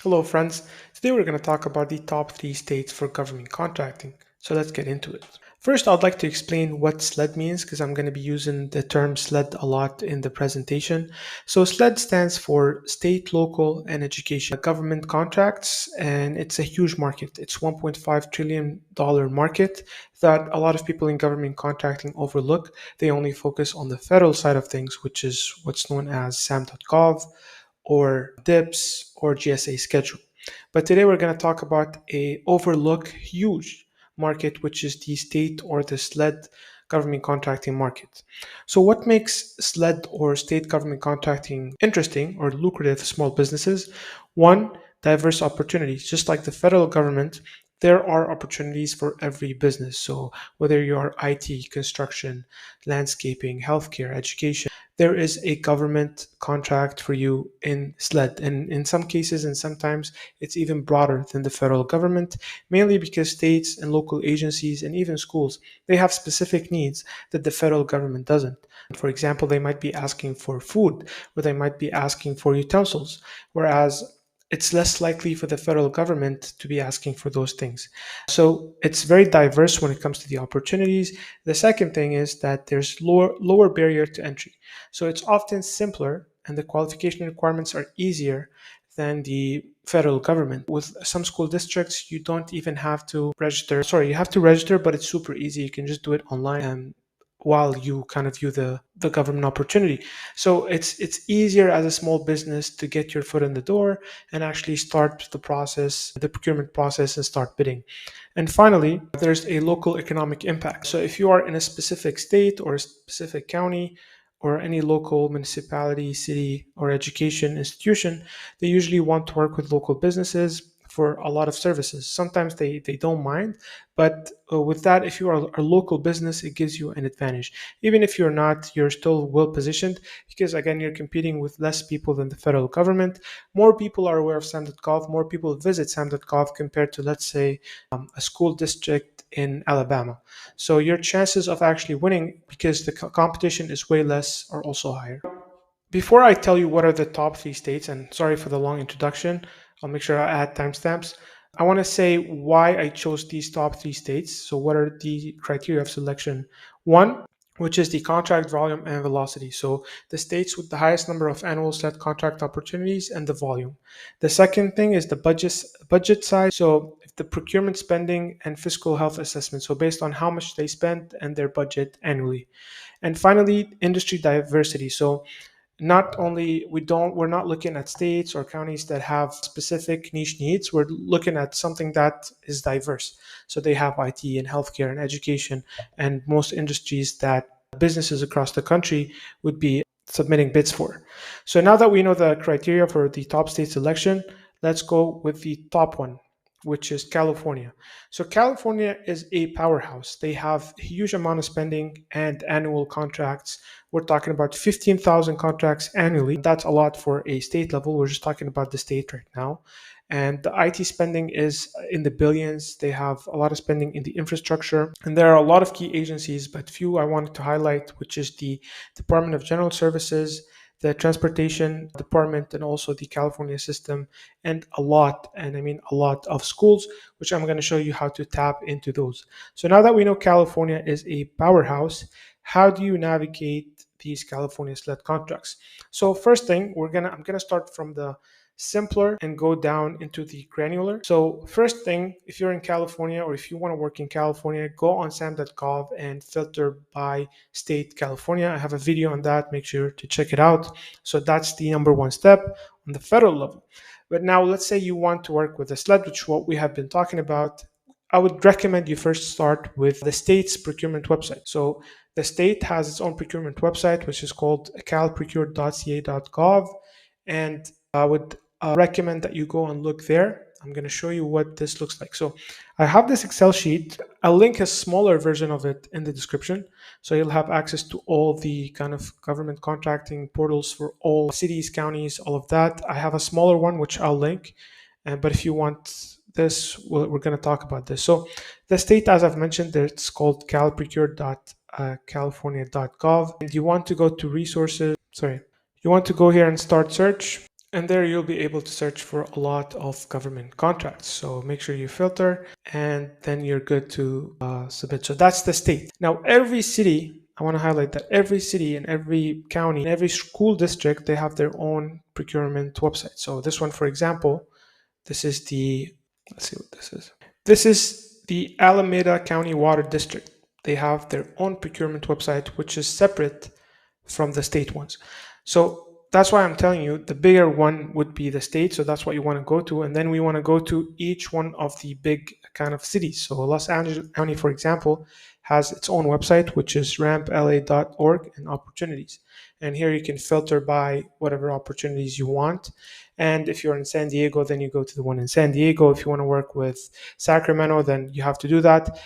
Hello, friends. Today we're going to talk about the top three states for government contracting. So let's get into it. First, I'd like to explain what SLED means because I'm going to be using the term SLED a lot in the presentation. So SLED stands for State, Local, and Education Government Contracts, and it's a huge market. It's $1.5 trillion market that a lot of people in government contracting overlook. They only focus on the federal side of things, which is what's known as SAM.gov or DIPS or GSA schedule. But today we're going to talk about a overlooked huge market, which is the state or the SLED government contracting market. So what makes SLED or state government contracting interesting or lucrative for small businesses? One, diverse opportunities. Just like the federal government, there are opportunities for every business. So whether you are IT, construction, landscaping, healthcare, education, there is a government contract for you in SLED. And in some cases, and sometimes it's even broader than the federal government, mainly because states and local agencies and even schools, they have specific needs that the federal government doesn't. For example, they might be asking for food, or they might be asking for utensils, whereas it's less likely for the federal government to be asking for those things. So it's very diverse when it comes to the opportunities. The second thing is that there's lower barrier to entry. So it's often simpler and the qualification requirements are easier than the federal government. With some school districts, you don't even have to register. Sorry, you have to register, but it's super easy. You can just do it online and while you kind of view the government opportunity. So it's easier as a small business to get your foot in the door and actually start the process, the procurement process, and start bidding. And finally, there's a local economic impact. So if you are in a specific state or a specific county or any local municipality, city, or education institution, they usually want to work with local businesses for a lot of services. Sometimes they don't mind, but with that, if you are a local business, it gives you an advantage. Even if you're not, you're still well positioned because, again, you're competing with less people than the federal government. More people are aware of SAM.gov, more people visit SAM.gov compared to, let's say, a school district in Alabama. So your chances of actually winning, because the competition is way less, are also higher. Before I tell you what are the top three states, and sorry for the long introduction, I'll make sure I add timestamps. I want to say why I chose these top three states. So, what are the criteria of selection? One, which is the contract volume and velocity. So, the states with the highest number of annual set contract opportunities and the volume. The second thing is the budget size. So, if the procurement spending and fiscal health assessment. So, based on how much they spend and their budget annually. And finally, industry diversity. So, not only we're not looking at states or counties that have specific niche needs, we're looking at something that is diverse. So they have IT and healthcare and education and most industries that businesses across the country would be submitting bids for. So now that we know the criteria for the top state selection, let's go with the top one, which is California. So California is a powerhouse. They have a huge amount of spending and annual contracts. We're talking about 15,000 contracts annually. That's a lot for a state level. We're just talking about the state right now. And the IT spending is in the billions. They have a lot of spending in the infrastructure. And there are a lot of key agencies, but few I wanted to highlight, which is the Department of General Services, the Transportation Department, and also the California system, and a lot, and I mean a lot of schools, which I'm going to show you how to tap into those. So now that we know California is a powerhouse, how do you navigate these California SLED contracts? So first thing, I'm gonna start from the simpler and go down into the granular. So first thing, if you're in California or if you want to work in California, go on sam.gov and filter by state California. I have a video on that. Make sure to check it out. So that's the number one step on the federal level. But now let's say you want to work with a SLED, which is what we have been talking about. I would recommend you first start with the state's procurement website. So the state has its own procurement website, which is called calprocure.ca.gov. And I would recommend that you go and look there. I'm going to show you what this looks like. So I have this Excel sheet. I'll link a smaller version of it in the description. So you'll have access to all the kind of government contracting portals for all cities, counties, all of that. I have a smaller one, which I'll link. But if you want this, we're going to talk about this. So the state, as I've mentioned, it's called calprocure.california.gov. And you want to go to resources. You want to go here and start search. And there you'll be able to search for a lot of government contracts. So make sure you filter and then you're good to submit. So that's the state. Now, every city, I want to highlight that every city and every county and every school district, they have their own procurement website. So this one, for example, this is the, let's see what this is. This is the Alameda County Water District. They have their own procurement website, which is separate from the state ones. So that's why I'm telling you the bigger one would be the state. So that's what you want to go to. And then we want to go to each one of the big kind of cities. So Los Angeles County, for example, has its own website, which is rampla.org and opportunities. And here you can filter by whatever opportunities you want. And if you're in San Diego, then you go to the one in San Diego. If you want to work with Sacramento, then you have to do that.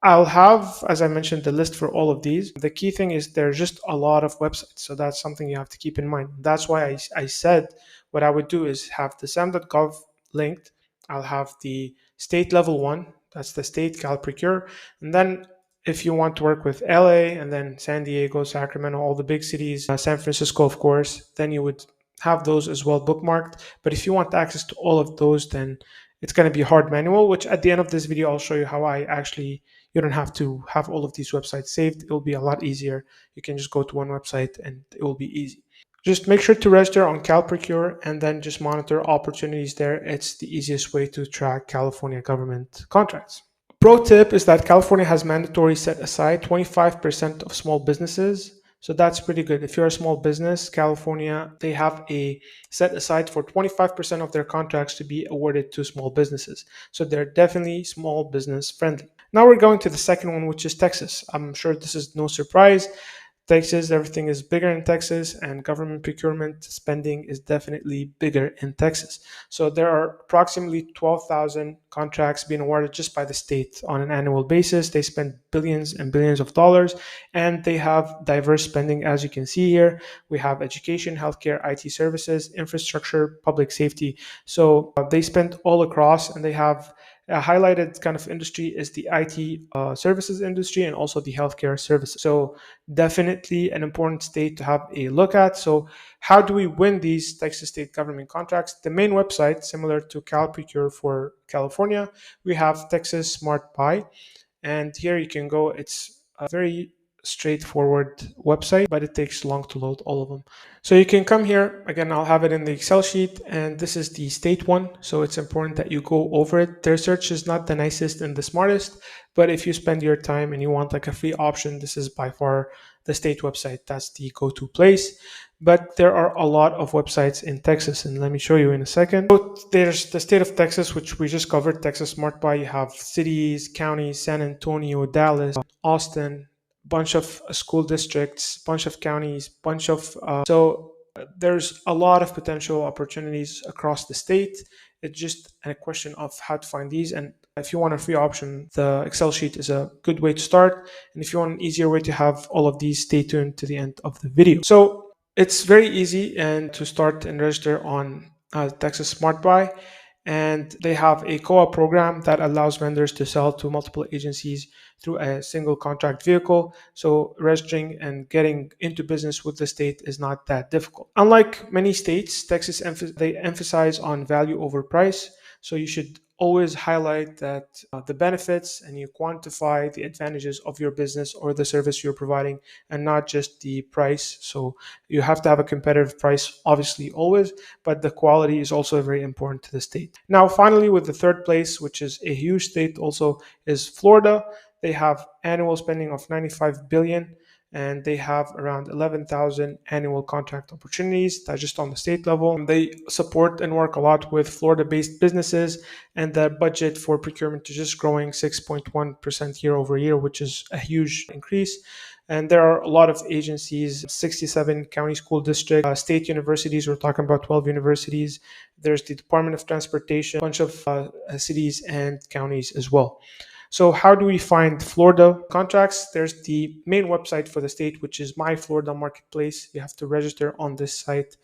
I'll have, as I mentioned, the list for all of these. The key thing is there's just a lot of websites. So that's something you have to keep in mind. That's why I said what I would do is have the sam.gov linked. I'll have the state level one. That's the state CalProcure. And then if you want to work with LA and then San Diego, Sacramento, all the big cities, San Francisco, of course, then you would have those as well bookmarked. But if you want access to all of those, then it's going to be hard manual, which at the end of this video, I'll show you how I actually, you don't have to have all of these websites saved. It will be a lot easier. You can just go to one website and it will be easy. Just make sure to register on CalProcure and then just monitor opportunities there. It's the easiest way to track California government contracts. Pro tip is that California has mandatory set aside 25% of small businesses. So that's pretty good. If you're a small business, California, they have a set aside for 25% of their contracts to be awarded to small businesses. So they're definitely small business friendly. Now we're going to the second one, which is Texas. I'm sure this is no surprise. Texas, everything is bigger in Texas, and government procurement spending is definitely bigger in Texas. So there are approximately 12,000 contracts being awarded just by the state on an annual basis. They spend billions and billions of dollars, and they have diverse spending, as you can see here. We have education, healthcare, IT services, infrastructure, public safety. So they spend all across, and they have a highlighted kind of industry is the IT services industry and also the healthcare services. So definitely an important state to have a look at. So how do we win these Texas state government contracts? The main website, similar to CalProcure for California, we have Texas Smart Buy. And here you can go. It's a very straightforward website, but it takes long to load all of them. So you can come here. Again, I'll have it in the Excel sheet, and this is the state one. So it's important that you go over it. Their search is not the nicest and the smartest, but if you spend your time and you want like a free option, this is by far the state website. That's the go-to place. But there are a lot of websites in Texas, and let me show you in a second. So there's the state of Texas, which we just covered, Texas Smart Buy. You have cities, counties, San Antonio, Dallas, Austin, bunch of school districts, bunch of counties, bunch of there's a lot of potential opportunities across the state. It's just a question of how to find these. And if you want a free option, the Excel sheet is a good way to start. And if you want an easier way to have all of these, stay tuned to the end of the video. So it's very easy and to start and register on Texas Smart Buy. And they have a co-op program that allows vendors to sell to multiple agencies through a single contract vehicle. So registering and getting into business with the state is not that difficult. Unlike many states, Texas they emphasize on value over price. So you should always highlight that the benefits and you quantify the advantages of your business or the service you're providing and not just the price. So you have to have a competitive price, obviously, always, but the quality is also very important to the state. Now, finally, with the third place, which is a huge state also, is Florida. They have annual spending of $95 billion, and they have around 11,000 annual contract opportunities. That's just on the state level. They support and work a lot with Florida-based businesses, and the budget for procurement is just growing 6.1% year over year, which is a huge increase. And there are a lot of agencies, 67 county school districts, state universities. We're talking about 12 universities. There's the Department of Transportation, a bunch of cities and counties as well. So how do we find Florida contracts? There's the main website for the state, which is My Florida Marketplace. You have to register on this site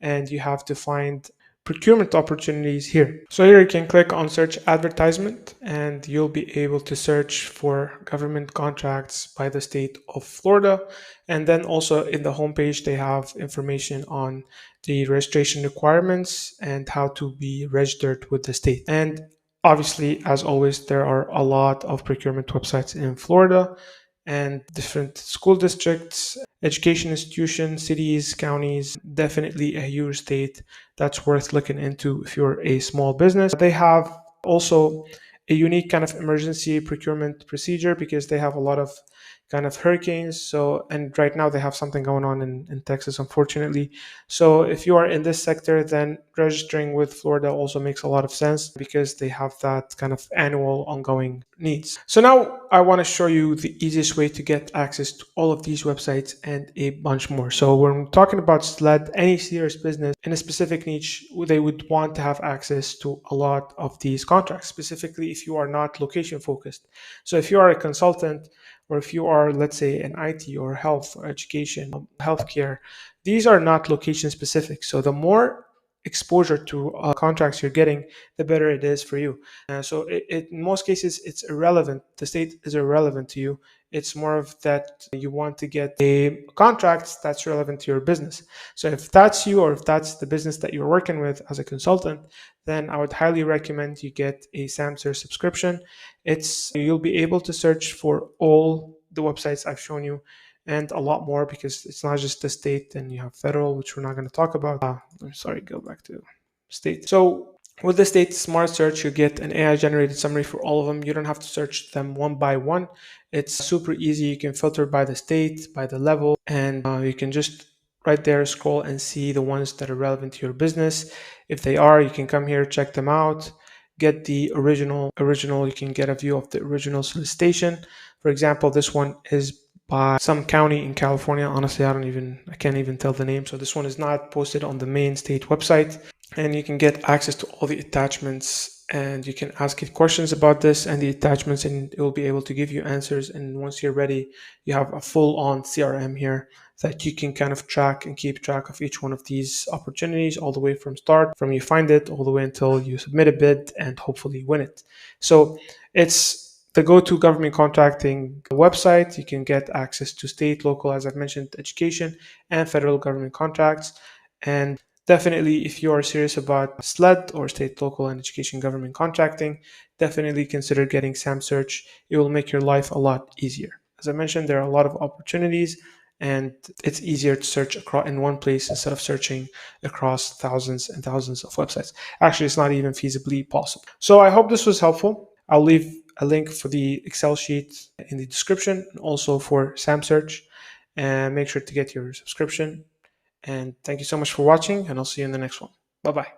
and you have to find procurement opportunities here. So here you can click on search advertisement and you'll be able to search for government contracts by the state of Florida. And then also in the homepage, they have information on the registration requirements and how to be registered with the state. And obviously, as always, there are a lot of procurement websites in Florida and different school districts, education institutions, cities, counties. Definitely a huge state that's worth looking into if you're a small business. They have also a unique kind of emergency procurement procedure because they have a lot of kind of hurricanes. So, and right now they have something going on in Texas, unfortunately. So, if you are in this sector, then registering with Florida also makes a lot of sense because they have that kind of annual ongoing needs. So, now I want to show you the easiest way to get access to all of these websites and a bunch more. So, when we're talking about SLED, any serious business in a specific niche, they would want to have access to a lot of these contracts, specifically if you are not location focused. So, if you are a consultant, or if you are, let's say, an IT or health or education, healthcare, these are not location specific. So the more exposure to contracts you're getting, the better it is for you. In most cases, it's irrelevant. The state is irrelevant to you. It's more of that you want to get a contract that's relevant to your business. So if that's you or if that's the business that you're working with as a consultant, then I would highly recommend you get a SAMSER subscription. You'll be able to search for all the websites I've shown you and a lot more because it's not just the state and you have federal, which we're not going to talk about. I'm sorry, go back to state. So with the state smart search, you get an AI generated summary for all of them. You don't have to search them one by one. It's super easy. You can filter by the state, by the level, and you can just right there scroll and see the ones that are relevant to your business. If they are, you can come here, check them out, get the original. You can get a view of the original solicitation. For example, this one is by some county in California. Honestly, I can't even tell the name. So this one is not posted on the main state website. And you can get access to all the attachments and you can ask it questions about this and the attachments, and it will be able to give you answers. And once you're ready, you have a full-on CRM here that you can kind of track and keep track of each one of these opportunities all the way from you find it all the way until you submit a bid and hopefully win it. So it's the go-to government contracting website. You can get access to state, local, as I've mentioned, education and federal government contracts. And definitely, if you are serious about SLED or state, local, and education government contracting, definitely consider getting SAMSearch. It will make your life a lot easier. As I mentioned, there are a lot of opportunities and it's easier to search across in one place instead of searching across thousands and thousands of websites. Actually, it's not even feasibly possible. So I hope this was helpful. I'll leave a link for the Excel sheet in the description and also for SAMSearch. And make sure to get your subscription. And thank you so much for watching, and I'll see you in the next one. Bye bye.